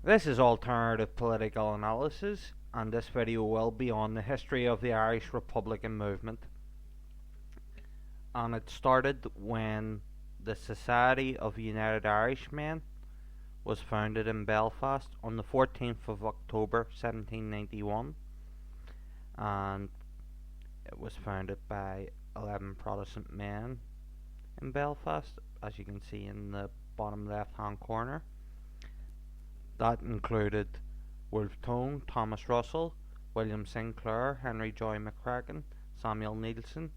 This is Alternative Political Analysis, and this video will be on the history of the Irish Republican movement. And it started when the Society of United Irishmen was founded in Belfast on the 14th of October 1791, and it was founded by 11 Protestant men in Belfast, as you can see in the bottom left hand corner. That included Wolfe Tone, Thomas Russell, William Sinclair, Henry Joy McCracken, Samuel Neilson,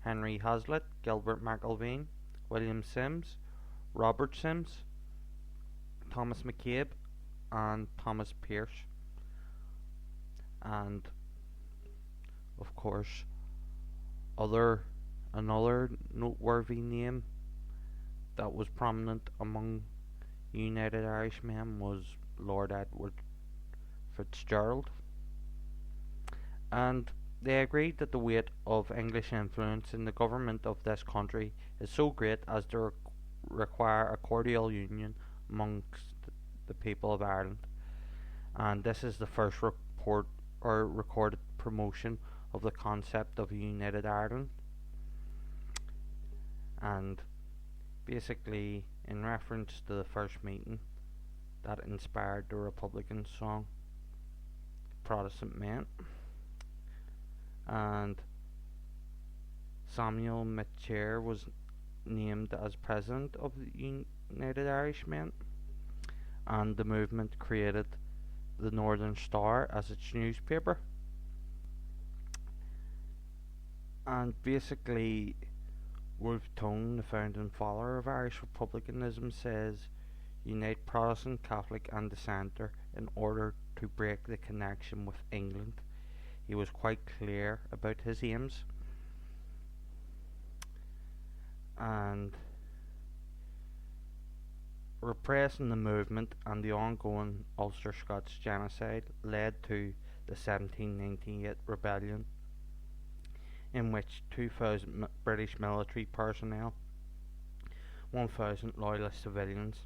Henry Hazlitt, Gilbert McIlveen, William Sims, Robert Sims, Thomas McCabe, and Thomas Pearse. And of course, another noteworthy name that was prominent among United Irishmen was Lord Edward Fitzgerald, and they agreed that the weight of English influence in the government of this country is so great as to require a cordial union amongst the people of Ireland, and this is the first report or recorded promotion of the concept of a united Ireland. And basically, in reference to the first meeting that inspired the Republican song Protestant Men, and Samuel McChair was named as president of the United Irishmen, and the movement created the Northern Star as its newspaper. And basically, Wolfe Tone, the founding father of Irish republicanism, says unite Protestant, Catholic and Dissenter in order to break the connection with England. He was quite clear about his aims, and repressing the movement and the ongoing Ulster Scots genocide led to the 1798 rebellion, in which 2,000 British military personnel, 1,000 loyalist civilians,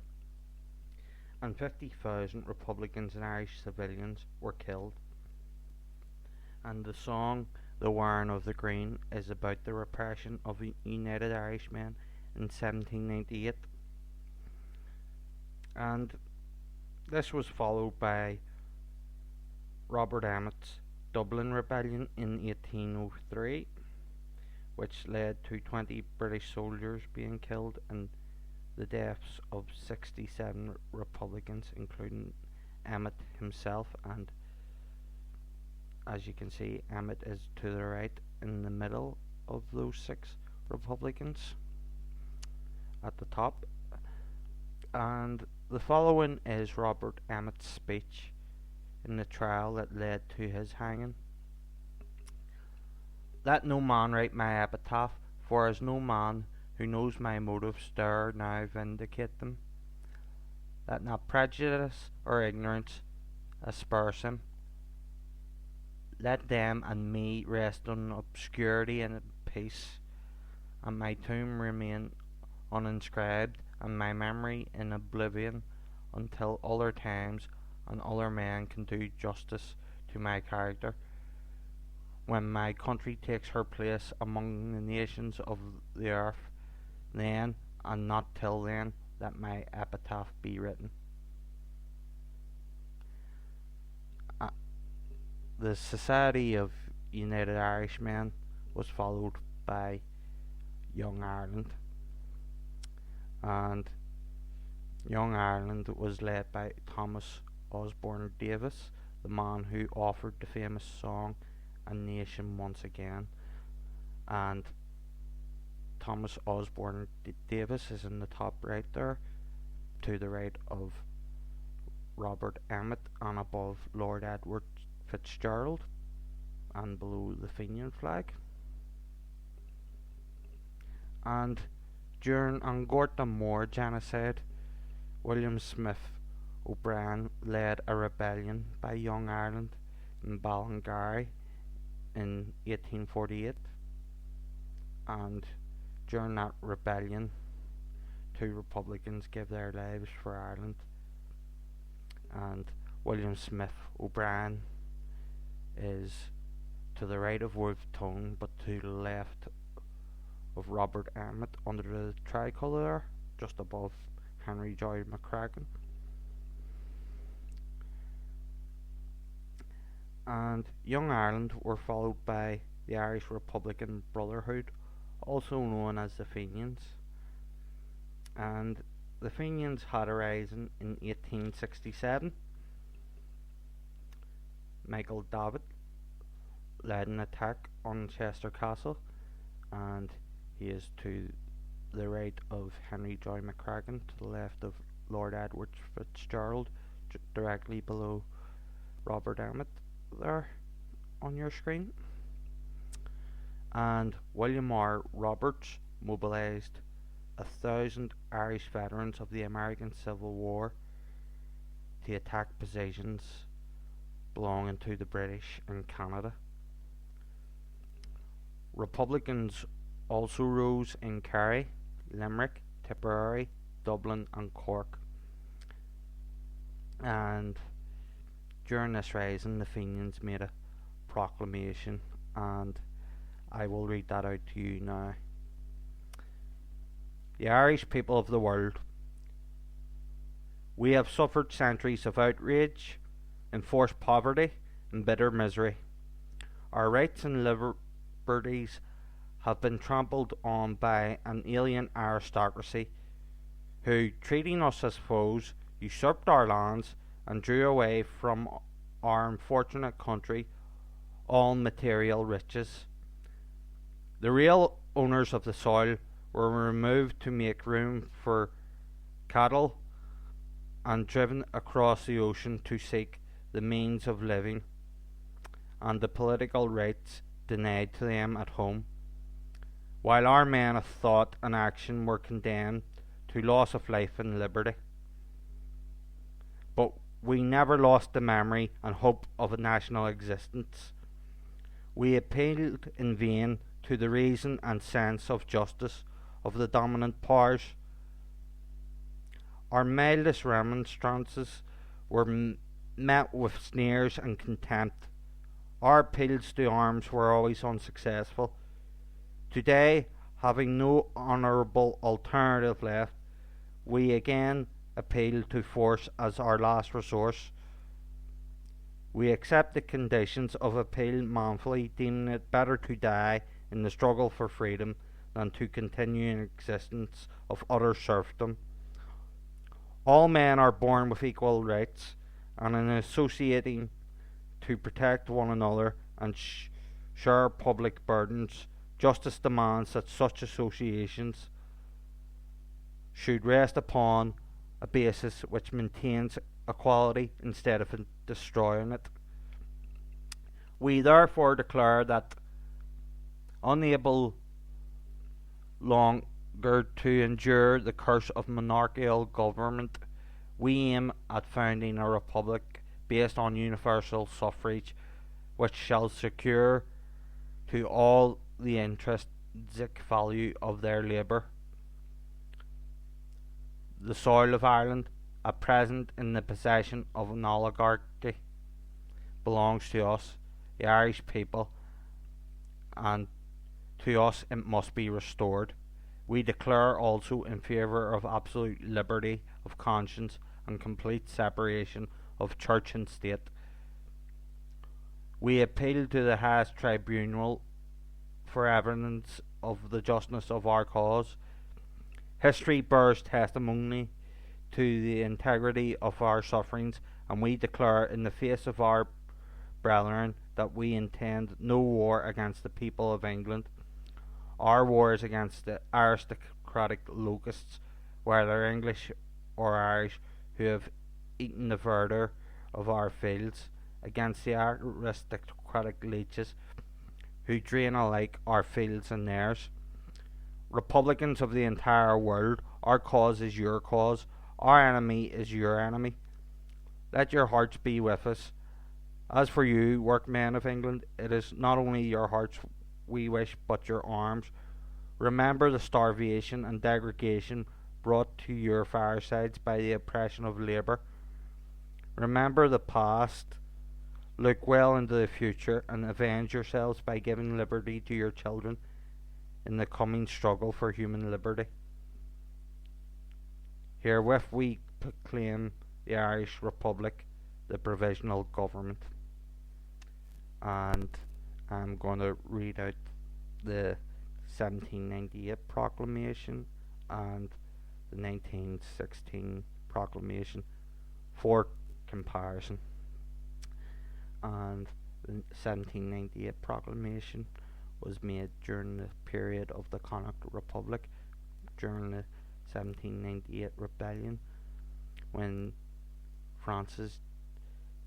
and 50,000 Republicans and Irish civilians were killed. And the song The Wearing of the Green is about the repression of United Irishmen in 1798. And this was followed by Robert Emmet's Dublin Rebellion in 1803, which led to 20 British soldiers being killed and the deaths of 67 Republicans, including Emmet himself. And as you can see, Emmet is to the right in the middle of those 6 Republicans at the top. And the following is Robert Emmet's speech in the trial that led to his hanging. Let no man write my epitaph, for as no man who knows my motives dare now vindicate them. Let not prejudice or ignorance asperse him. Let them and me rest in obscurity and in peace, and my tomb remain uninscribed, and my memory in oblivion, until other times and other men can do justice to my character. When my country takes her place among the nations of the earth, then, and not till then, let my epitaph be written. The Society of United Irishmen was followed by Young Ireland, and Young Ireland was led by Thomas Osborne Davis, the man who authored the famous song A Nation Once Again. And Thomas Osborne Davis is in the top right there, to the right of Robert Emmet and above Lord Edward Fitzgerald, and below the Fenian flag. And during An Gorta Mór genocide, William Smith O'Brien led a rebellion by Young Ireland in Ballingarry in 1848, and during that rebellion 2 Republicans gave their lives for Ireland, and William Smith O'Brien is to the right of Wolfe Tone, but to the left of Robert Emmet under the tricolour, just above Henry Joy McCracken. And Young Ireland were followed by the Irish Republican Brotherhood, also known as the Fenians. And the Fenians had arisen in 1867. Michael Davitt led an attack on Chester Castle, and he is to the right of Henry Joy McCracken, to the left of Lord Edward Fitzgerald, directly below Robert Emmet there on your screen. And William R. Roberts mobilised 1,000 Irish veterans of the American Civil War to attack positions belonging to the British in Canada. Republicans also rose in Kerry, Limerick, Tipperary, Dublin and Cork. And during this rising, the Fenians made a proclamation, and I will read that out to you now. The Irish people of the world, we have suffered centuries of outrage, enforced poverty, and bitter misery. Our rights and liberties have been trampled on by an alien aristocracy who, treating us as foes, usurped our lands and drew away from our unfortunate country all material riches. The real owners of the soil were removed to make room for cattle and driven across the ocean to seek the means of living, and the political rights denied to them at home, while our men of thought and action were condemned to loss of life and liberty. But we never lost the memory and hope of a national existence. We appealed in vain to the reason and sense of justice of the dominant powers. Our mildest remonstrances were met with sneers and contempt. Our appeals to arms were always unsuccessful. Today, having no honourable alternative left, we again appeal to force as our last resource. We accept the conditions of appeal manfully, deeming it better to die in the struggle for freedom than to continue in existence of utter serfdom. All men are born with equal rights, and in associating to protect one another and share public burdens, justice demands that such associations should rest upon a basis which maintains equality instead of destroying it. We therefore declare that, unable longer to endure the curse of monarchical government, we aim at founding a republic based on universal suffrage, which shall secure to all the intrinsic value of their labour. The soil of Ireland, at present in the possession of an oligarchy, belongs to us, the Irish people, and to us it must be restored. We declare also in favour of absolute liberty of conscience and complete separation of church and state. We appeal to the highest tribunal for evidence of the justness of our cause. History bears testimony to the integrity of our sufferings, and we declare in the face of our brethren that we intend no war against the people of England. Our war is against the aristocratic locusts, whether English or Irish, who have eaten the verdure of our fields, against the aristocratic leeches who drain alike our fields and theirs. Republicans of the entire world, our cause is your cause, our enemy is your enemy. Let your hearts be with us. As for you, workmen of England, it is not only your hearts we wish, but your arms. Remember the starvation and degradation brought to your firesides by the oppression of labour. Remember the past, look well into the future, and avenge yourselves by giving liberty to your children in the coming struggle for human liberty. Herewith we proclaim the Irish Republic, the provisional government. And I'm going to read out the 1798 proclamation and the 1916 proclamation for comparison. And the 1798 proclamation was made during the period of the Connaught Republic, during the 1798 rebellion, when France's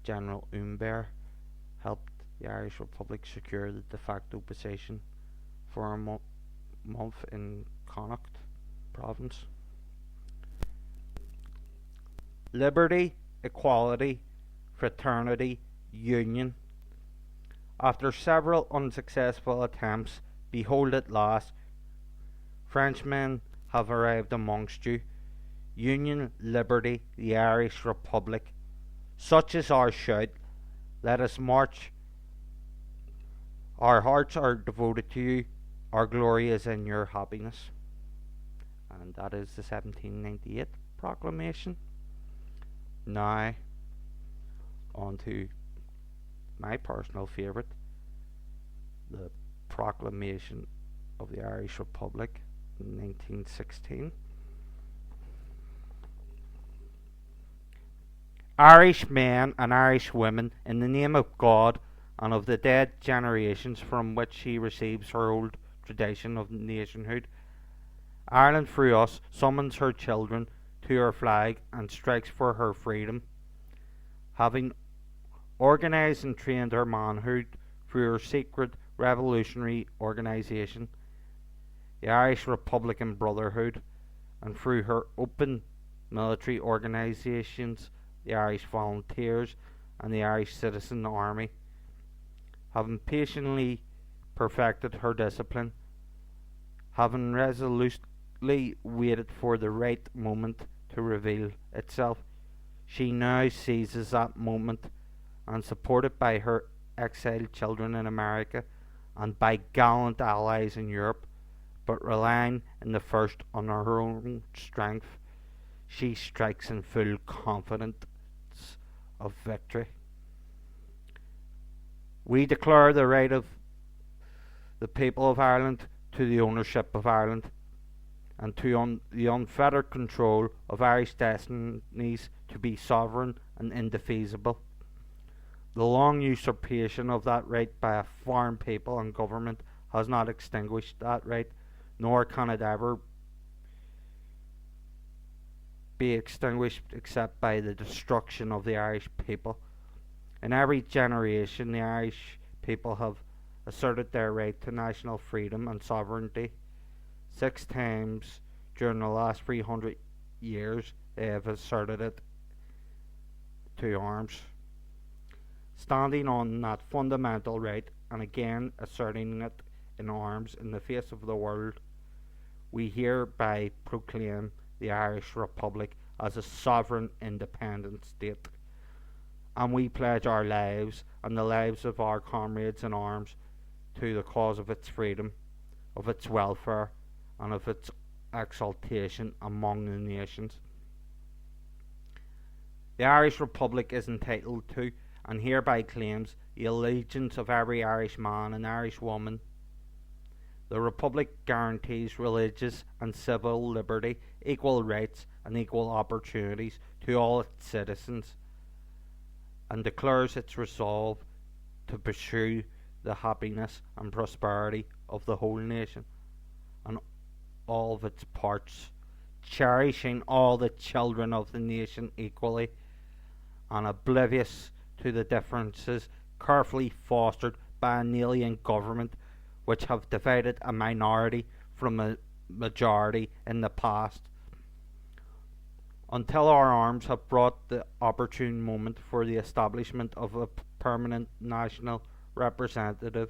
General Humbert helped the Irish Republic secure the de facto position for a month in Connaught province. Liberty, equality, fraternity, union. After several unsuccessful attempts, behold at last, Frenchmen have arrived amongst you. Union, liberty, the Irish Republic. Such is our shout. Let us march. Our hearts are devoted to you. Our glory is in your happiness. And that is the 1798 proclamation. Now, on to my personal favourite, the proclamation of the Irish Republic in 1916. Irish men and Irish women, in the name of God and of the dead generations from which she receives her old tradition of nationhood, Ireland through us summons her children to her flag and strikes for her freedom. Having organised and trained her manhood through her secret revolutionary organisation, the Irish Republican Brotherhood, and through her open military organisations, the Irish Volunteers and the Irish Citizen Army, having patiently perfected her discipline, having resolutely waited for the right moment to reveal itself, she now seizes that moment, and supported by her exiled children in America and by gallant allies in Europe, but relying in the first on her own strength, she strikes in full confidence of victory. We declare the right of the people of Ireland to the ownership of Ireland, and to the unfettered control of Irish destinies to be sovereign and indefeasible. The long usurpation of that right by a foreign people and government has not extinguished that right, nor can it ever be extinguished except by the destruction of the Irish people. In every generation, the Irish people have asserted their right to national freedom and sovereignty. 6 times during the last 300 years, they have asserted it to arms. Standing on that fundamental right and again asserting it in arms in the face of the world, we hereby proclaim the Irish Republic as a sovereign independent state, and we pledge our lives and the lives of our comrades in arms to the cause of its freedom, of its welfare, and of its exaltation among the nations. The Irish Republic is entitled to, and hereby claims, the allegiance of every Irish man and Irish woman. The Republic guarantees religious and civil liberty, equal rights and equal opportunities to all its citizens, and declares its resolve to pursue the happiness and prosperity of the whole nation and all of its parts, cherishing all the children of the nation equally, and oblivious to the differences carefully fostered by an alien government which have divided a minority from a majority in the past, until our arms have brought the opportune moment for the establishment of a permanent national representative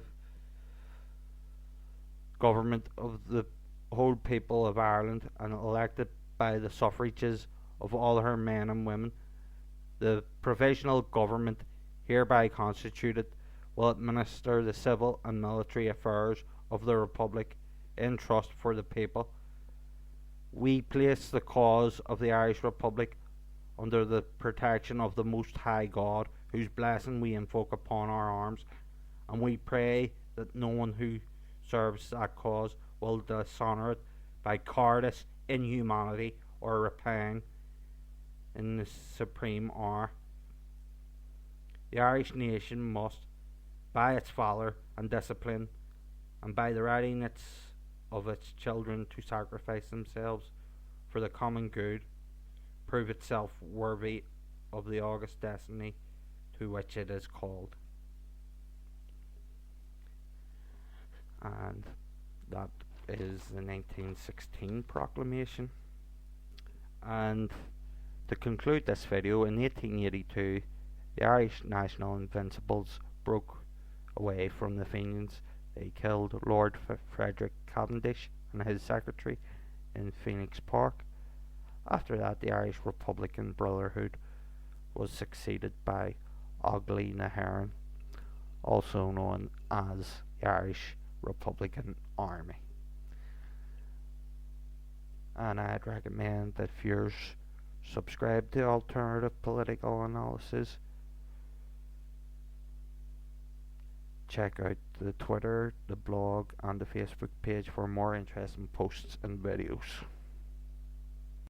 government of the whole people of Ireland, and elected by the suffrages of all her men and women, The provisional government hereby constituted will administer the civil and military affairs of the Republic in trust for the people. We place the cause of the Irish Republic under the protection of the Most High God, whose blessing we invoke upon our arms, and we pray that no one who serves that cause will dishonour it by cowardice, inhumanity, or rapine in the supreme hour. The Irish nation must, by its valour and discipline, and by the readiness of its children to sacrifice themselves for the common good, prove itself worthy of the august destiny to which it is called. And that is the 1916 proclamation. And to conclude this video, in 1882, the Irish National Invincibles broke away from the Fenians. They killed Lord Frederick Cavendish and his secretary in Phoenix Park. After that, the Irish Republican Brotherhood was succeeded by Ogly na HÉireann, also known as the Irish Republican Army. And I'd recommend that viewers subscribe to Alternative Political Analysis. Check out the Twitter, the blog, and the Facebook page for more interesting posts and videos.